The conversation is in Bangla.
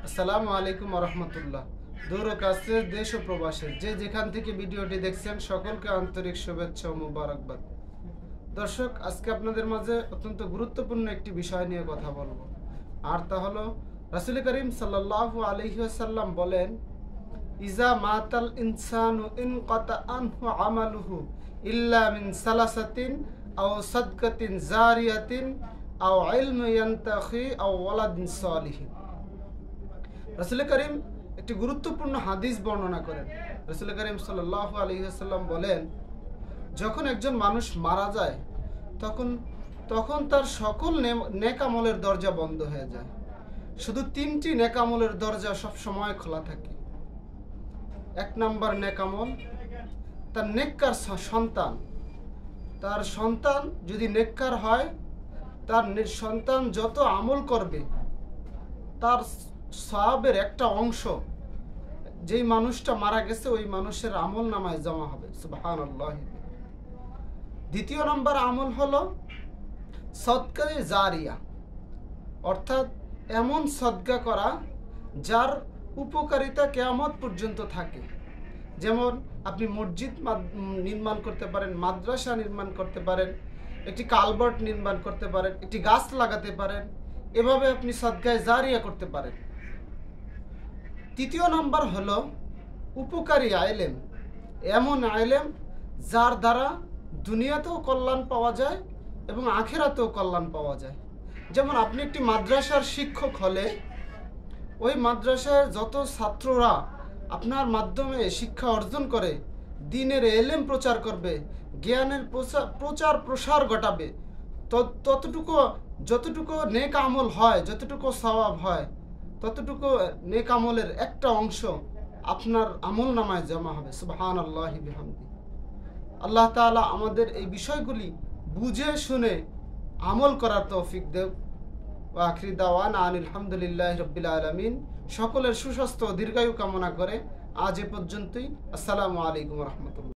আসসালামু আলাইকুম রহমতুল্লাহ। দূর ও কাছে, দেশ ও প্রবাসে যে যেখান থেকে ভিডিওটি দেখছেন সকলকে আন্তরিক শুভেচ্ছা ও মুবারকবাদ। দর্শক, আজকে আপনাদের মাঝে অত্যন্ত গুরুত্বপূর্ণ একটি বিষয় নিয়ে কথা বলবো, আর তা হলো রাসূল করিম সাল্লাল্লাহু আলাইহি ওয়াসাল্লাম বলেন, ইজা মাতাল ইনসানু ইনকাতা আনহু আমালুহু ইল্লা মিন সালাসাতিন আও সাদকাতিন জারিয়াতিন আও ইলমু ইয়ানতাখি আও ওয়ালাদিন সালিহিন। রাসূল করিম একটি গুরুত্বপূর্ণ হাদিস বর্ণনা করেন। রাসূল করিম সাল্লাল্লাহু আলাইহি ওয়াসাল্লাম বলেন, যখন একজন মানুষ মারা যায় তখন তার সকল নেক আমলের দরজা বন্ধ হয়ে যায়। শুধু তিনটি নেক আমলের দরজা সব সময় খোলা থাকে। এক নাম্বার নেক আমল, তার নেককার সন্তান। তার সন্তান যদি নেককার হয়, তার সন্তান যত আমল করবে তার সওয়াবের একটা অংশ যেই মানুষটা মারা গেছে ওই মানুষের আমল নামায় জমা হবে। সুবহানাল্লাহ। দ্বিতীয় নম্বর আমল হলো সদকায়ে জারিয়া, অর্থাৎ এমন সদকা করা যার উপকারিতা কিয়ামত পর্যন্ত থাকে। যেমন আপনি মসজিদ নির্মাণ করতে পারেন, মাদ্রাসা নির্মাণ করতে পারেন, একটি কালভার্ট নির্মাণ করতে পারেন, একটি গাছ লাগাতে পারেন, এভাবে আপনি সদকায়ে জারিয়া করতে পারেন। তৃতীয় নম্বর হলো উপকারী আইলেম, এমন আইলেম যার দ্বারা দুনিয়াতেও কল্যাণ পাওয়া যায় এবং আখিরাতেও কল্যাণ পাওয়া যায়। যেমন আপনি একটি মাদ্রাসার শিক্ষক হলে ওই মাদ্রাসার যত ছাত্ররা আপনার মাধ্যমে শিক্ষা অর্জন করে দ্বীনের এলেম প্রচার করবে, জ্ঞানের প্রচার প্রসার ঘটাবে, যতটুকু নেক আমল হয়, যতটুকু সওয়াব হয়, ততটুকু নেক আমলের একটা অংশ আপনার আমল নামায় জমা হবে। সুবহানাল্লাহি বিহামদি। আল্লাহ তাআলা আমাদের এই বিষয়গুলি বুঝে শুনে আমল করার তৌফিক দেব। ওয়া আখিরি দাওয়ানা আনিল হামদুলিল্লাহি রাব্বিল আলামিন। সকলের সুস্বাস্থ্য ও দীর্ঘায়ু কামনা করে আজ এ পর্যন্তই। আসসালামু আলাইকুম ওয়া রাহমাতুল্লাহ।